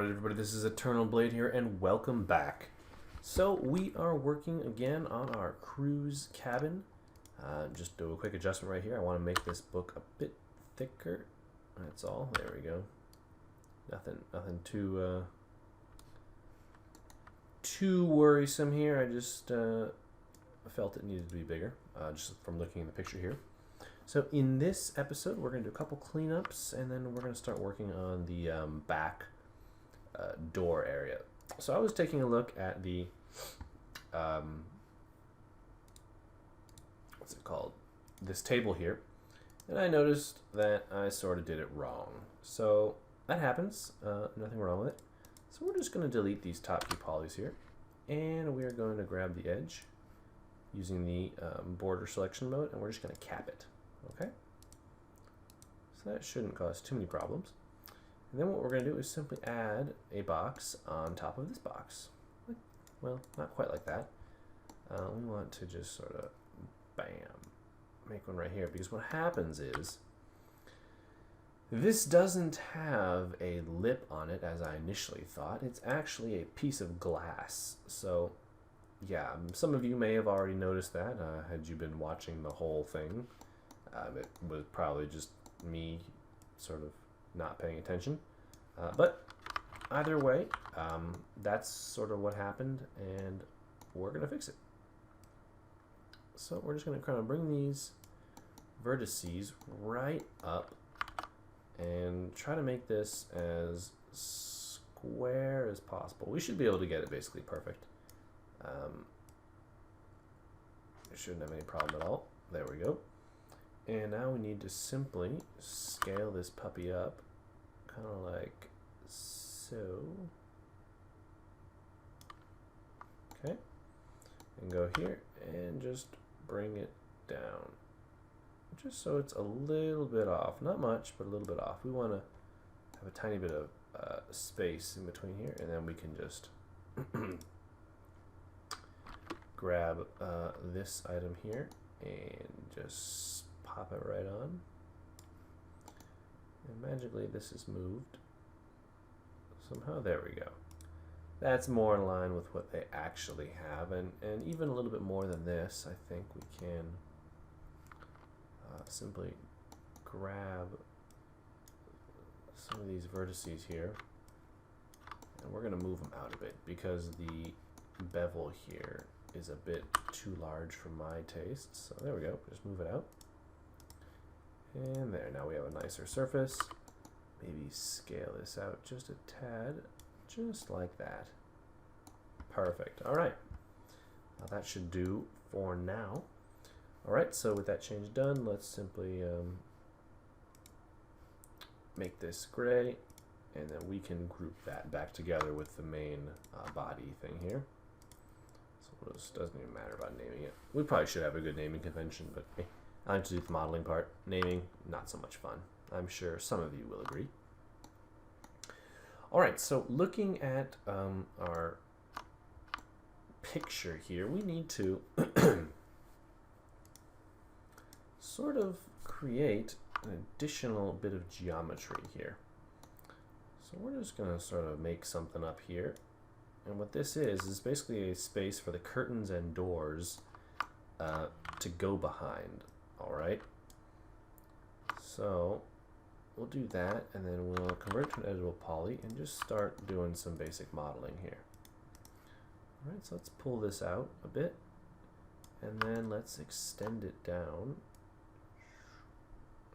Alright everybody, this is Eternal Blade here, and welcome back. So we are working again on our crew's cabin. Just do a quick adjustment right here. I want to make this book a bit thicker. That's all. There we go. Nothing too worrisome here. I just felt it needed to be bigger, just from looking at the picture here. So in this episode, we're going to do a couple cleanups, and then we're going to start working on the back door area. So I was taking a look at the what's it called, this table here, and I noticed that I sort of did it wrong. So that happens, nothing wrong with it. So we're just going to delete these top 2 polys here, and we are going to grab the edge using the border selection mode, and we're just going to cap it. Okay, so that shouldn't cause too many problems. And then what we're going to do is simply add a box on top of this box. Well, not quite like that. We want to just sort of, bam, make one right here. Because what happens is, this doesn't have a lip on it as I initially thought. It's actually a piece of glass. So, yeah, some of you may have already noticed that had you been watching the whole thing. It was probably just me sort of not paying attention, but either way, that's sort of what happened, and we're gonna fix it. So we're just gonna kind of bring these vertices right up and try to make this as square as possible. We should be able to get it basically perfect. We shouldn't have any problem at all. There we go. And now we need to simply scale this puppy up, kind of like so. Okay. And go here and just bring it down. Just so it's a little bit off. Not much, but a little bit off. We want to have a tiny bit of space in between here, and then we can just grab this item here and just pop it right on, and magically this is moved somehow. There we go. That's more in line with what they actually have, and even a little bit more than this. I think we can simply grab some of these vertices here, and we're going to move them out a bit because the bevel here is a bit too large for my taste. So there we go. Just move it out. And there, now we have a nicer surface. Maybe scale this out just a tad, just like that. Perfect. All right. Now that should do for now. All right, so with that change done, let's simply make this gray, and then we can group that back together with the main body thing here. So this doesn't even matter about naming it. We probably should have a good naming convention, but hey, I like to do the modeling part. Naming, not so much fun. I'm sure some of you will agree. All right, so looking at our picture here, we need to sort of create an additional bit of geometry here. So we're just going to sort of make something up here. And what this is basically a space for the curtains and doors to go behind. All right, so we'll do that, and then we'll convert to an editable poly and just start doing some basic modeling here. All right, so let's pull this out a bit, and then let's extend it down.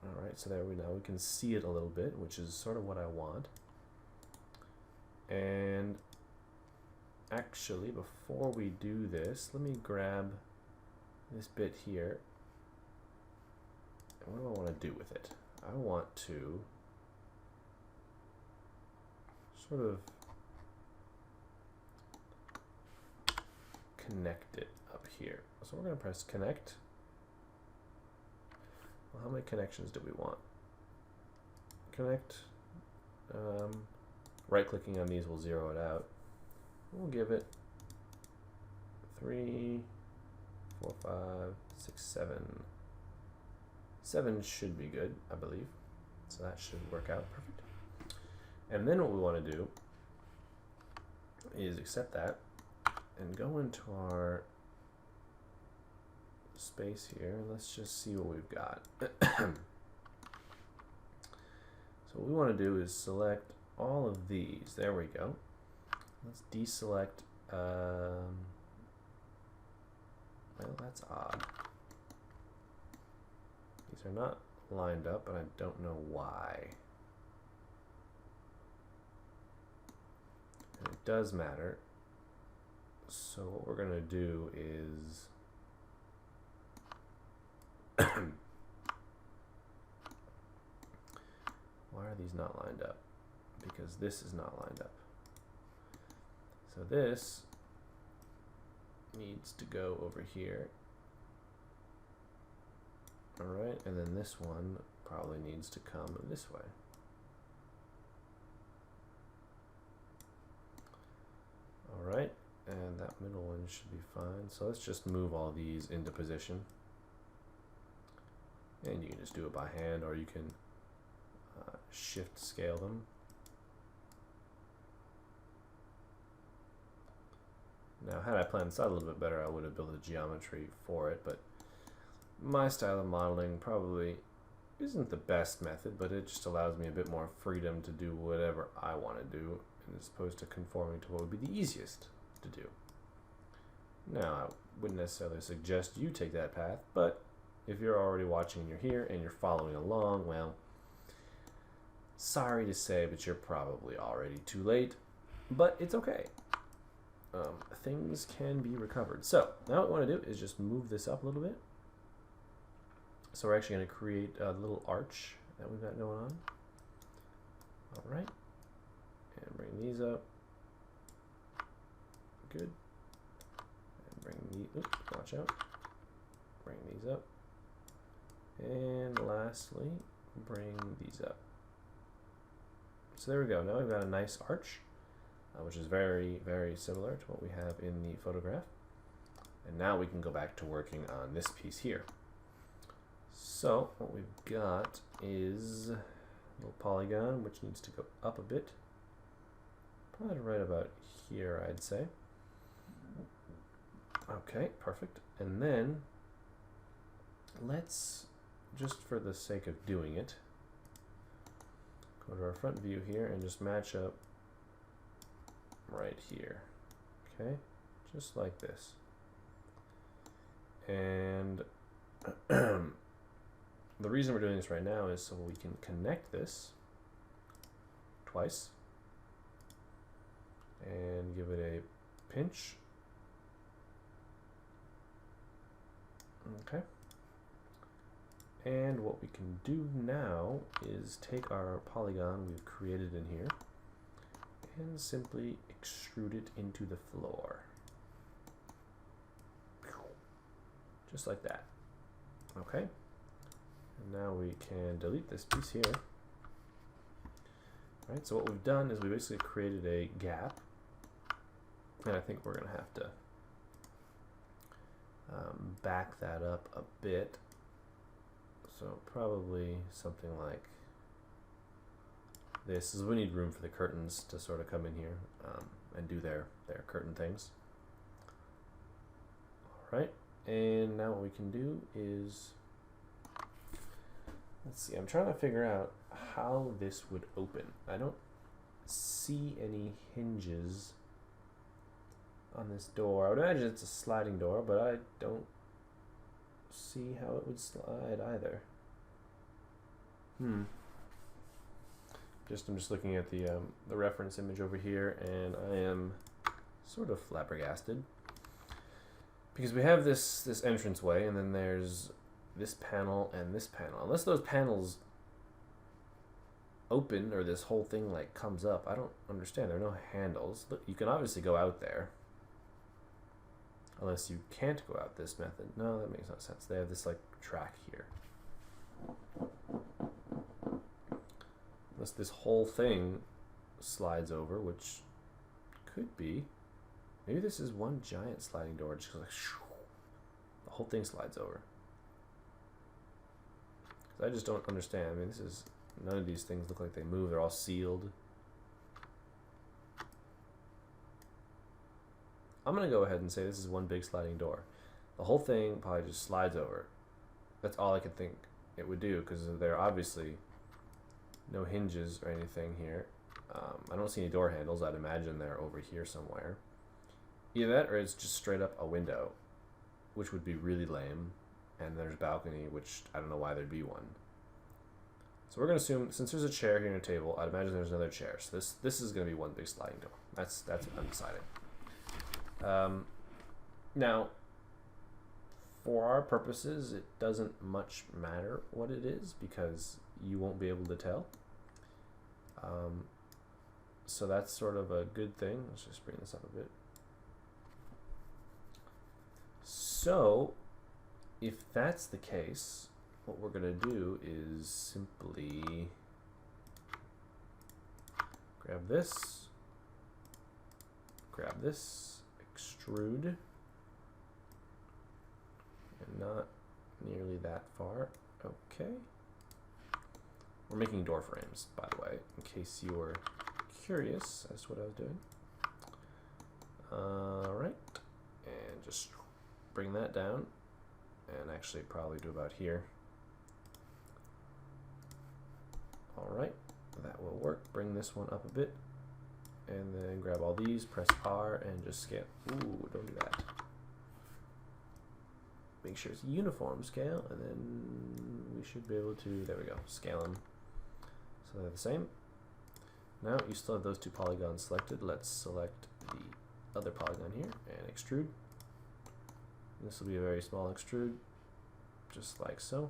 All right, so there we now we can see it a little bit, which is sort of what I want. And actually, before we do this, let me grab this bit here. What do I want to do with it? I want to sort of connect it up here. So we're going to press connect. Well, how many connections do we want? Connect. Right clicking on these will zero it out. We'll give it 3, 4, 5, 6, 7. 7 should be good, I believe. So that should work out perfect. And then what we want to do is accept that and go into our space here. Let's just see what we've got. So what we want to do is select all of these. There we go. Let's deselect. Well, that's odd. These are not lined up, and I don't know why. And it does matter. So what we're going to do is why are these not lined up? Because this is not lined up. So this needs to go over here. Alright, and then this one probably needs to come this way. Alright, and that middle one should be fine. So let's just move all these into position. And you can just do it by hand, or you can shift scale them. Now, had I planned this out a little bit better, I would have built a geometry for it, but my style of modeling probably isn't the best method, but it just allows me a bit more freedom to do whatever I want to do, as opposed to conforming to what would be the easiest to do. Now, I wouldn't necessarily suggest you take that path, but if you're already watching and you're here and you're following along, well, sorry to say, but you're probably already too late, but it's okay. Things can be recovered. So now what we want to do is just move this up a little bit. So we're actually going to create a little arch that we've got going on. All right, and bring these up. Good. And bring these. Oops, watch out. Bring these up. And lastly, bring these up. So there we go. Now we've got a nice arch, which is very, very similar to what we have in the photograph. And now we can go back to working on this piece here. So what we've got is a little polygon, which needs to go up a bit. Probably right about here, I'd say. Okay, perfect. And then let's, just for the sake of doing it, go to our front view here and just match up right here. Okay, just like this. And the reason we're doing this right now is so we can connect this twice and give it a pinch. Okay. And what we can do now is take our polygon we've created in here and simply extrude it into the floor. Just like that. Okay. And now we can delete this piece here. All right, so what we've done is we basically created a gap. And I think we're going to have to back that up a bit. So probably something like this, is we need room for the curtains to sort of come in here and do their curtain things. All right, and now what we can do is, let's see, I'm trying to figure out how this would open. I don't see any hinges on this door. I would imagine it's a sliding door, but I don't see how it would slide either. I'm just looking at the reference image over here, and I am sort of flabbergasted because we have this entranceway, and then there's this panel and this panel. Unless those panels open or this whole thing like comes up, I don't understand. There are no handles. Look, you can obviously go out there. Unless you can't go out this method. No, that makes no sense. They have this like track here. Unless this whole thing slides over, which could be. Maybe this is one giant sliding door. Just like the whole thing slides over. I just don't understand. I mean, this is, none of these things look like they move. They're all sealed. I'm going to go ahead and say this is one big sliding door. The whole thing probably just slides over. That's all I could think it would do, because there are obviously no hinges or anything here. I don't see any door handles. I'd imagine they're over here somewhere. Either that or it's just straight up a window, which would be really lame. And there's a balcony, which I don't know why there'd be one. So we're going to assume, since there's a chair here and a table, I'd imagine there's another chair. So this is going to be one big sliding door. That's undecided. Now, for our purposes, it doesn't much matter what it is, because you won't be able to tell. So that's sort of a good thing. Let's just bring this up a bit. So, if that's the case, what we're going to do is simply grab this, extrude, and not nearly that far. Okay. We're making door frames, by the way, in case you were curious as to what I was doing. Alright, and just bring that down, and actually probably do about here. Alright, that will work. Bring this one up a bit, and then grab all these, press R, and just scale. Ooh, don't do that. Make sure it's uniform scale, and then we should be able to, there we go, scale them so they're the same. Now you still have those two polygons selected. Let's select the other polygon here and extrude. This will be a very small extrude, just like so.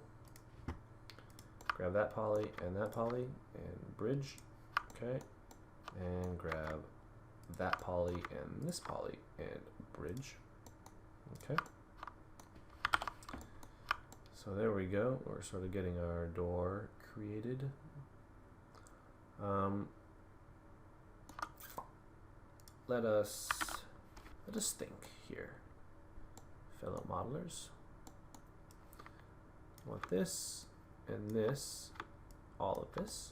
Grab that poly and bridge, okay, and grab that poly and this poly and bridge, okay. So there we go. We're sort of getting our door created. Let us think here, fellow modelers. I want this and this, all of this,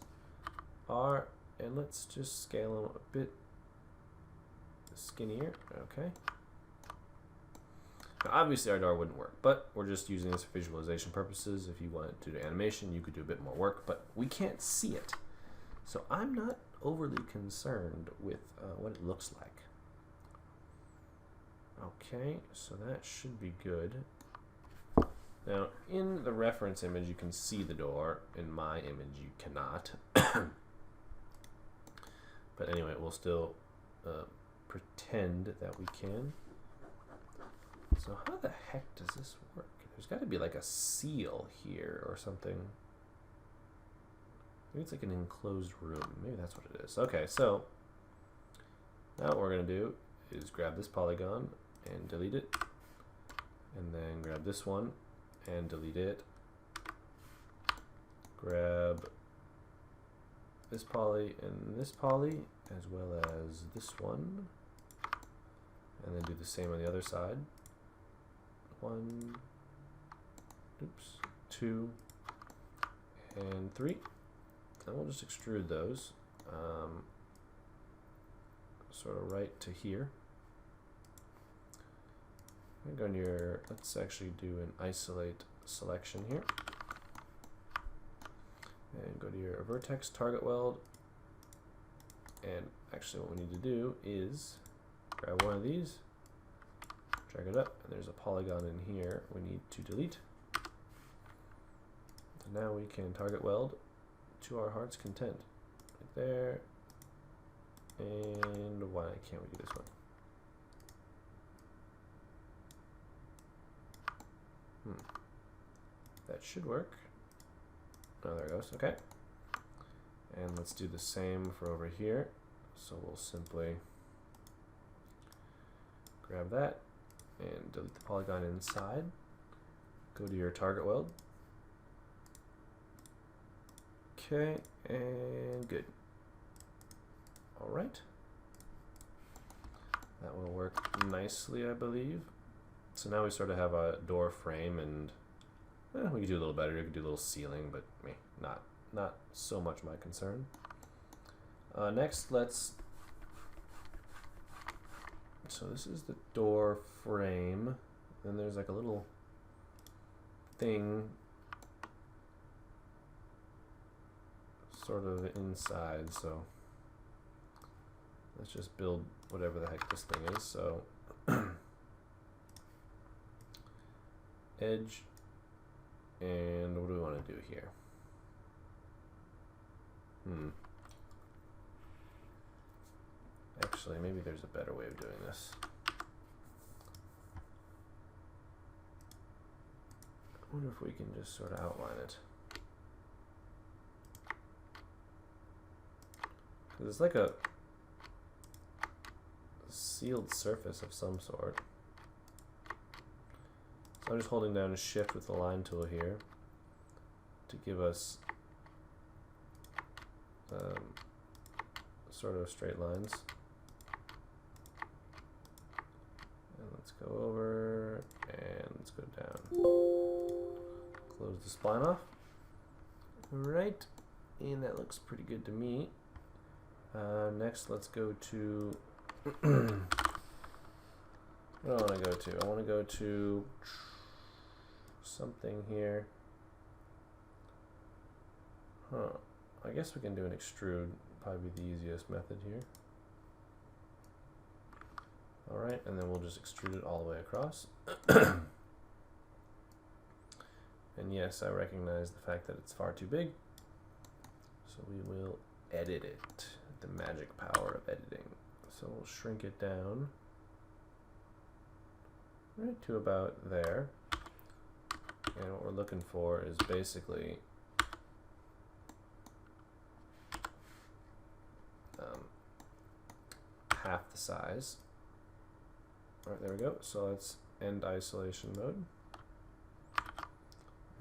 are, and let's just scale them a bit skinnier, okay. Now obviously our door wouldn't work, but we're just using this for visualization purposes. If you wanted to do animation, you could do a bit more work, but we can't see it. So I'm not overly concerned with what it looks like. Okay, so that should be good. Now, in the reference image, you can see the door. In my image, you cannot. But anyway, we'll still pretend that we can. So how the heck does this work? There's got to be like a seal here or something. Maybe it's like an enclosed room. Maybe that's what it is. Okay, so now what we're going to do is grab this polygon and delete it. And then grab this one and delete it. Grab this poly and this poly, as well as this one. And then do the same on the other side. 1, oops, 2, and 3. And we'll just extrude those sort of right to here. I'm going to go near, let's actually do an isolate selection here. And go to your vertex target weld. And actually what we need to do is grab one of these, drag it up, and there's a polygon in here we need to delete. And now we can target weld to our heart's content. Right there. And why can't we do this one? That should work. Oh, there it goes. Okay. And let's do the same for over here. So we'll simply grab that and delete the polygon inside. Go to your target weld. Okay, and good. All right. That will work nicely, I believe. So now we sort of have a door frame, and we could do a little better. We could do a little ceiling, but not so much my concern. Next, let's so this is the door frame. Then there's like a little thing sort of inside, so let's just build whatever the heck this thing is. So edge, and what do we want to do here? Actually, maybe there's a better way of doing this. I wonder if we can just sort of outline it. Because it's like a sealed surface of some sort. So I'm just holding down shift with the line tool here to give us sort of straight lines. And let's go over and let's go down. Close the spline off. Alright, and that looks pretty good to me. Next, let's go to what do I want to go to? I want to go to something here. I guess we can do an extrude, probably the easiest method here. Alright, and then we'll just extrude it all the way across. And yes, I recognize the fact that it's far too big, so we will edit it. The magic power of editing. So we'll shrink it down right to about there. And what we're looking for is basically half the size. Alright, there we go. So let's end isolation mode.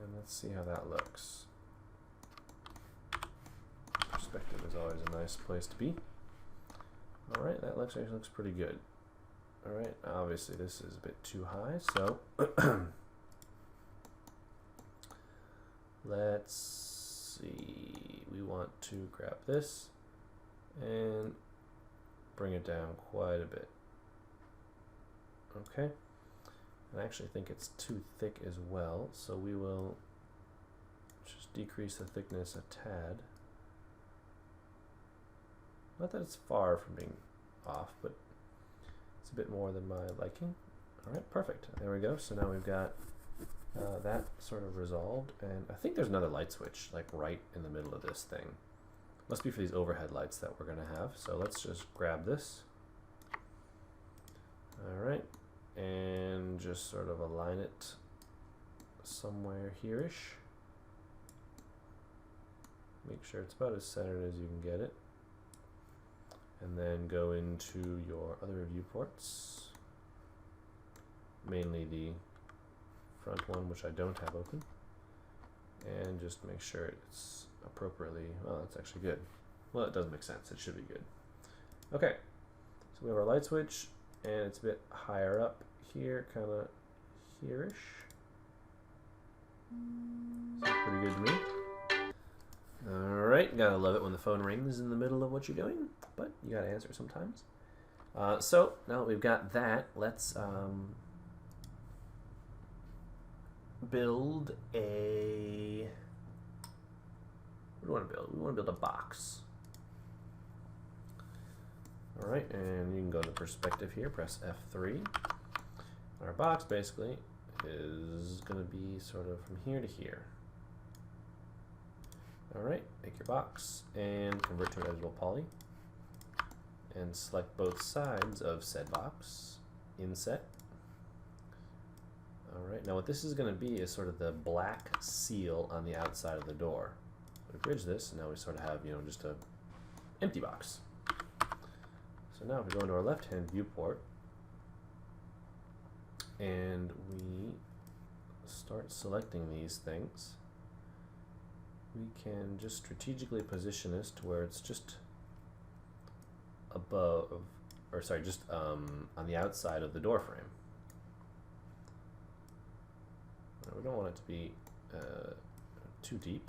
And let's see how that looks. Perspective is always a nice place to be. Alright, that actually looks pretty good. Alright, obviously this is a bit too high, so let's see. We want to grab this and bring it down quite a bit. Okay. I actually think it's too thick as well, so we will just decrease the thickness a tad. Not that it's far from being off, but it's a bit more than my liking. Alright, perfect. There we go. So now we've got that sort of resolved, and I think there's another light switch like right in the middle of this thing. Must be for these overhead lights that we're going to have. So let's just grab this. Alright, and just sort of align it somewhere here-ish. Make sure it's about as centered as you can get it. And then go into your other viewports, mainly the front one, which I don't have open, and just make sure it's appropriately, well, that's actually good. Well, it does make sense. It should be good. Okay, so we have our light switch, and it's a bit higher up here, kind of here-ish. Sounds pretty good to me. Alright, gotta love it when the phone rings in the middle of what you're doing, but you gotta answer sometimes. So, now that we've got that, let's build a... What do we want to build? We want to build a box. Alright, and you can go to perspective here, press F3. Our box basically is going to be sort of from here to here. Alright, make your box and convert to an editable poly. And select both sides of said box, inset. Alright, now what this is going to be is sort of the black seal on the outside of the door. We bridge this, and now we sort of have, you know, just a empty box. So now if we go into our left-hand viewport, and we start selecting these things, we can just strategically position this to where it's just above, or sorry, just on the outside of the door frame. Now, we don't want it to be too deep.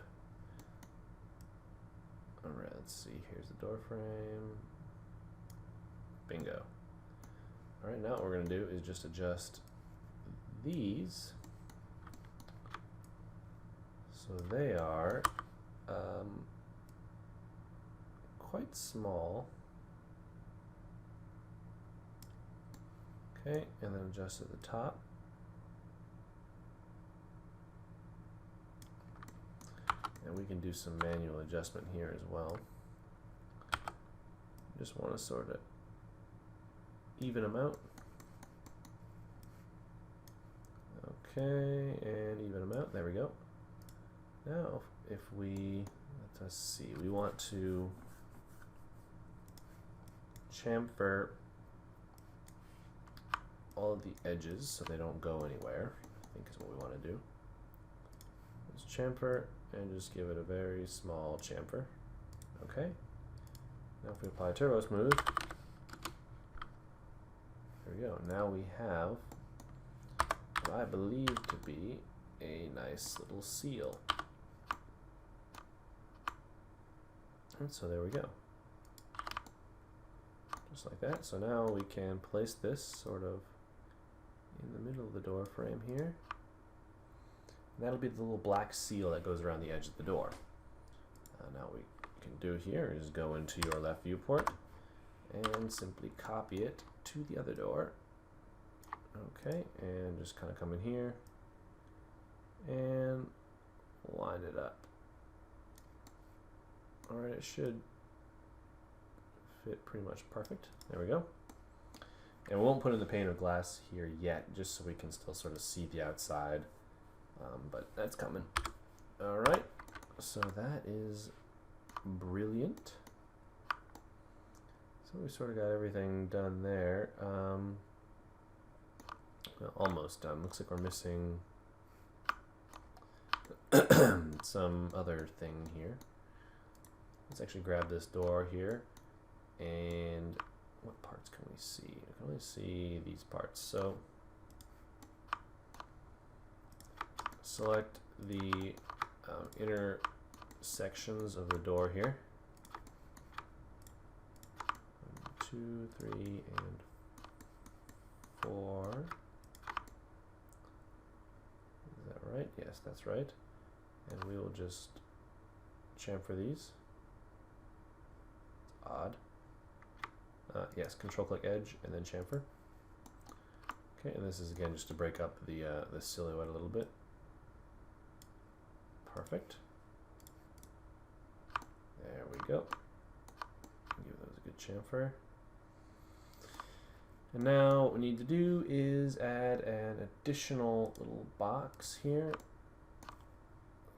Alright, let's see, here's the door frame. Bingo. Alright, now what we're going to do is just adjust these so they are quite small. Okay, and then adjust at the top. And we can do some manual adjustment here as well. Just want to sort of even them out. Okay, and even them out. There we go. Now, if we, let us see, we want to chamfer all of the edges so they don't go anywhere, I think is what we want to do. Just chamfer and just give it a very small chamfer. Okay. Now if we apply Turbo Smooth, there we go. Now we have what I believe to be a nice little seal. And so there we go. Just like that. So now we can place this sort of in the middle of the door frame here. And that'll be the little black seal that goes around the edge of the door. Now we can do here is go into your left viewport and simply copy it to the other door. Okay, and just kind of come in here and line it up. Alright, it should fit pretty much perfect. There we go. And we won't put in the pane of glass here yet, just so we can still sort of see the outside. But that's coming. Alright, so that is brilliant. So we sort of got everything done there. Well, almost done. Looks like we're missing some other thing here. Let's actually grab this door here, and what parts can we see? We can only see these parts. So select the inner sections of the door here. 1, 2, 3, and 4. Is that right? Yes, that's right. And we will just chamfer these. Odd. Yes, control click edge and then chamfer. Okay, and this is again just to break up the silhouette a little bit. Perfect. There we go. Give those a good chamfer. And now what we need to do is add an additional little box here,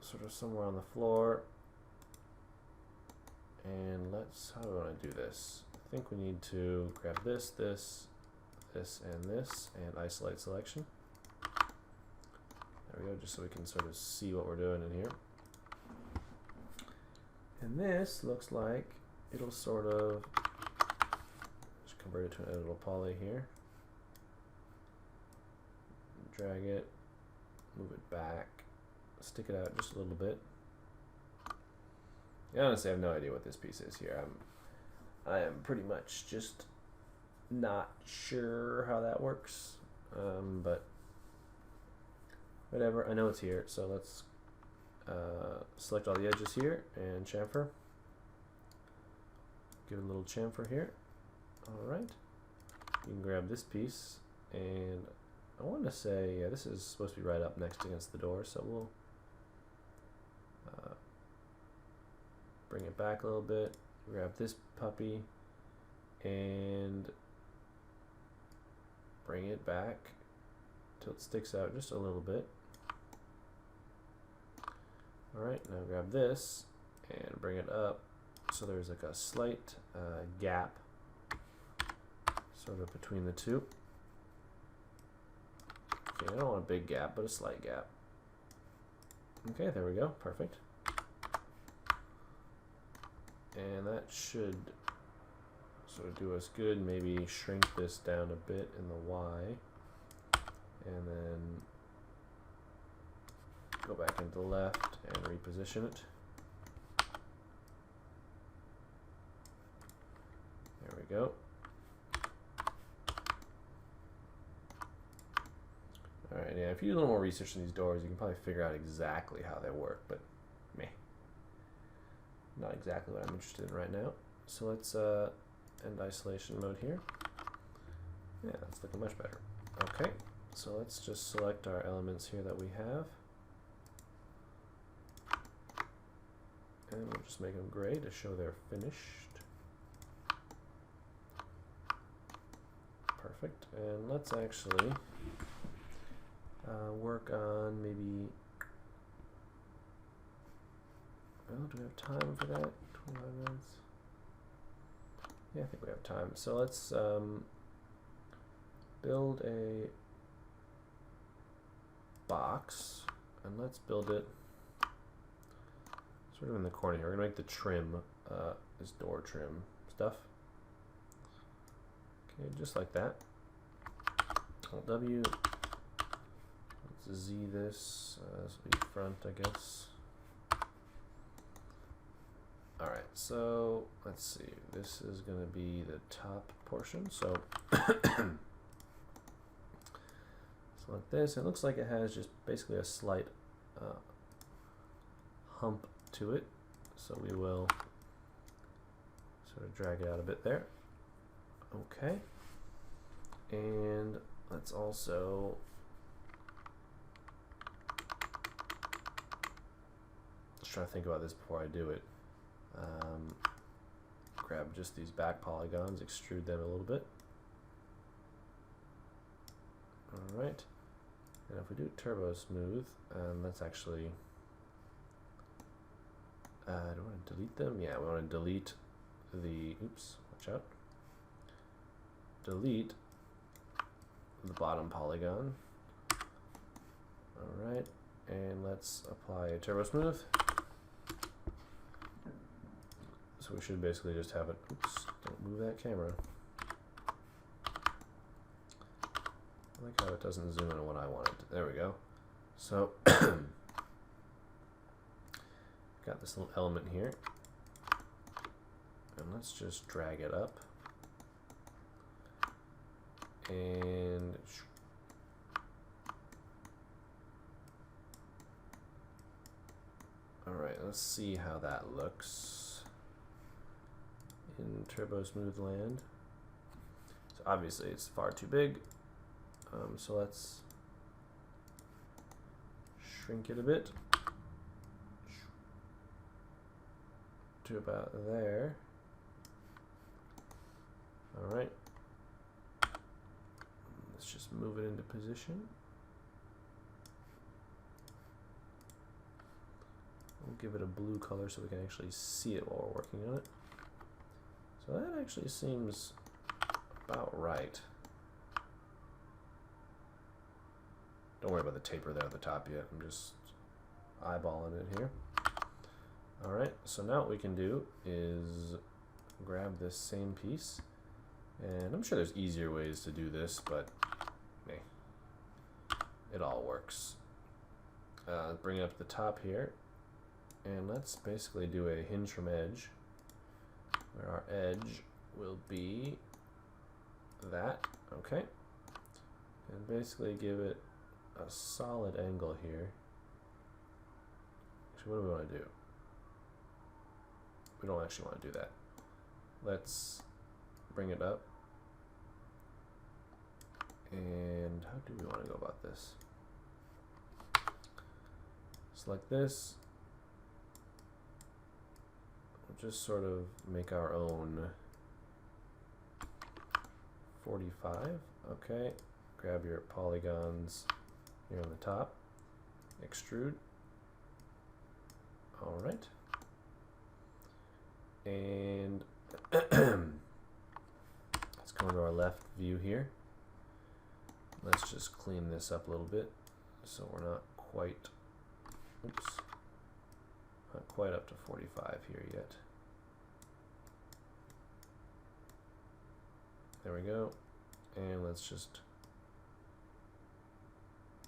sort of somewhere on the floor. And how do I want to do this? I think we need to grab this, this, this, and this, and isolate selection. There we go, just so we can sort of see what we're doing in here. And this looks like it'll sort of just convert it to an editable poly here. Drag it, move it back, stick it out just a little bit. Yeah, honestly, I have no idea what this piece is here. I am pretty much just not sure how that works, but whatever. I know it's here, so let's select all the edges here and chamfer. Give it a little chamfer here. All right. You can grab this piece, and I want to say, yeah, this is supposed to be right up next against the door, so we'll bring it back a little bit, grab this puppy, and bring it back till it sticks out just a little bit. Alright, now grab this and bring it up so there's like a slight gap sort of between the two. Okay, I don't want a big gap, but a slight gap. Okay, there we go, perfect. And that should sort of do us good. Maybe shrink this down a bit in the Y, and then go back into the left and reposition it. There we go. Alright, yeah, if you do a little more research on these doors, you can probably figure out exactly how they work, but meh. Not exactly what I'm interested in right now. So let's end isolation mode here. Yeah, that's looking much better. Okay, so let's just select our elements here that we have. And we'll just make them gray to show they're finished. Perfect. And let's actually work on maybe... Well, do we have time for that? 25 minutes? Yeah, I think we have time. So let's build a box, and let's build it sort of in the corner here. We're gonna make the trim, this door trim stuff. Okay, just like that. Alt W. Let's Z this. This will be front, I guess. Alright, so let's see. This is going to be the top portion. So select this. It looks like it has just basically a slight hump to it. So we will sort of drag it out a bit there. Okay. And let's also try to think about this before I do it. Grab just these back polygons, extrude them a little bit. Alright, and if we do turbo smooth, let's actually, do we want to delete them? Yeah, we want to delete the, oops, watch out. Delete the bottom polygon. Alright, and let's apply a turbo smooth. So we should basically just have it, oops, don't move that camera. I like how it doesn't zoom in on what I wanted. There we go. So, got this little element here. And let's just drag it up. And alright, let's see how that looks in Turbo Smooth land. So obviously it's far too big. So let's shrink it a bit to about there. Alright. Let's just move it into position. We'll give it a blue color so we can actually see it while we're working on it. So that actually seems about right. Don't worry about the taper there at the top yet. I'm just eyeballing it here. Alright, so now what we can do is grab this same piece. And I'm sure there's easier ways to do this, but hey, it all works. Bring it up to the top here. And let's basically do a hinge from edge, where our edge will be that, okay? And basically give it a solid angle here. Actually, what do we want to do? We don't actually want to do that. Let's bring it up. And how do we want to go about this? Select this. Just sort of make our own 45. Okay, grab your polygons here on the top, extrude. All right, and let's go into our left view here. Let's just clean this up a little bit so we're not quite, oops, not quite up to 45 here yet. There we go. And let's just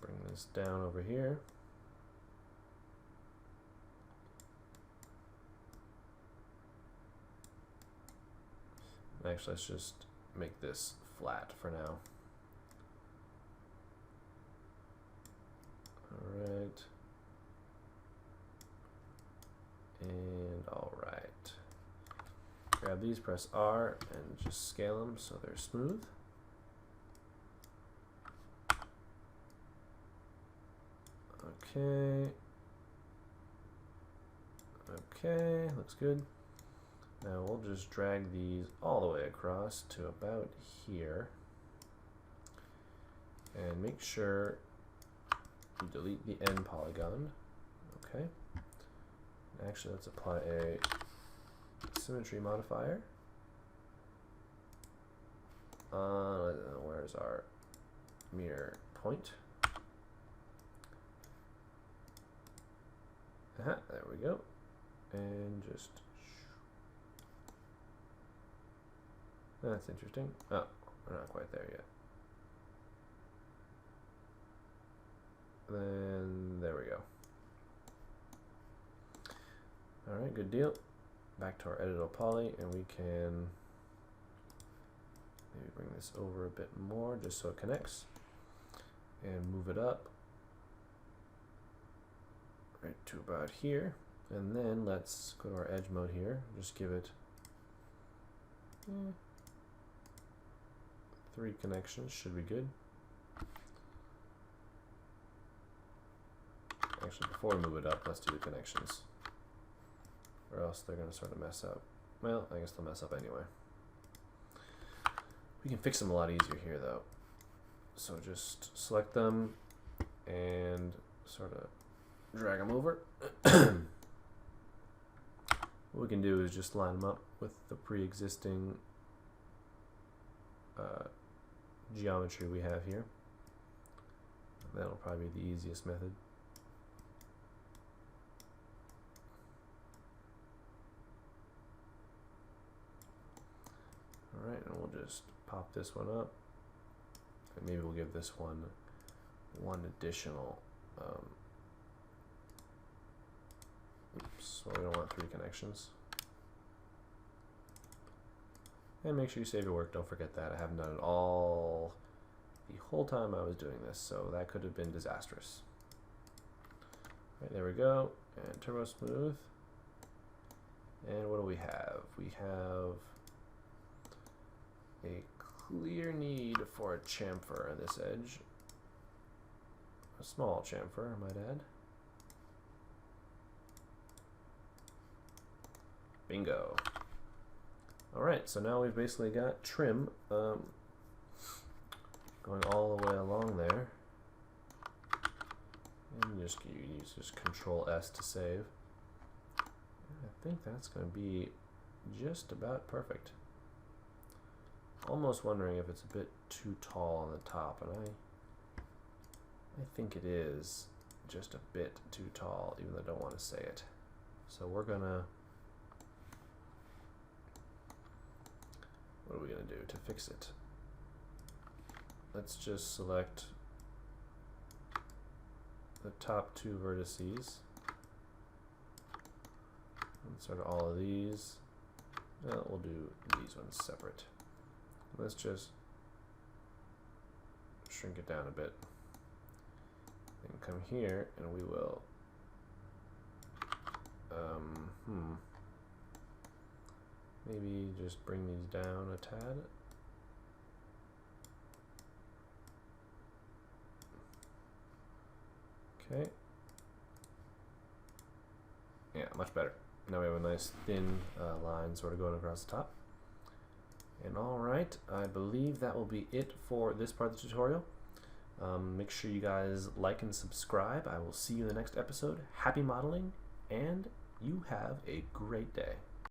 bring this down over here. Actually, let's just make this flat for now. Alright. And alright. Grab these, press R, and just scale them so they're smooth. Okay. Okay, looks good. Now we'll just drag these all the way across to about here. And make sure you delete the end polygon. Okay. Actually, let's apply a symmetry modifier. Where's our mirror point? There we go. And just... That's interesting. Oh, we're not quite there yet. Then there we go. Alright, good deal. Back to our editable poly, and we can maybe bring this over a bit more just so it connects. And move it up right to about here. And then let's go to our edge mode here. Just give it 3 connections, should be good. Actually, before we move it up, let's do the connections. Or else they're going to sort of mess up. Well, I guess they'll mess up anyway. We can fix them a lot easier here, though. So just select them and sort of drag them over. What we can do is just line them up with the pre-existing geometry we have here. That'll probably be the easiest method. Alright, and we'll just pop this one up. And maybe we'll give this one additional oops, well, we don't want 3 connections. And make sure you save your work, don't forget that. I haven't done it all the whole time I was doing this, so that could have been disastrous. Right, there we go, and turbo smooth. And what do we have? We have a clear need for a chamfer on this edge. A small chamfer, I might add. Bingo. Alright, so now we've basically got trim going all the way along there. And you use just Control S to save. I think that's going to be just about perfect. Almost wondering if it's a bit too tall on the top, and I think it is just a bit too tall, even though I don't want to say it. So we're gonna, what are we gonna do to fix it? Let's just select the top 2 vertices and sort of all of these. We'll do these ones separate. Let's just shrink it down a bit. And come here, and we will maybe just bring these down a tad. Okay. Yeah, much better. Now we have a nice thin line sort of going across the top. And alright, I believe that will be it for this part of the tutorial. Make sure you guys like and subscribe. I will see you in the next episode. Happy modeling, and you have a great day.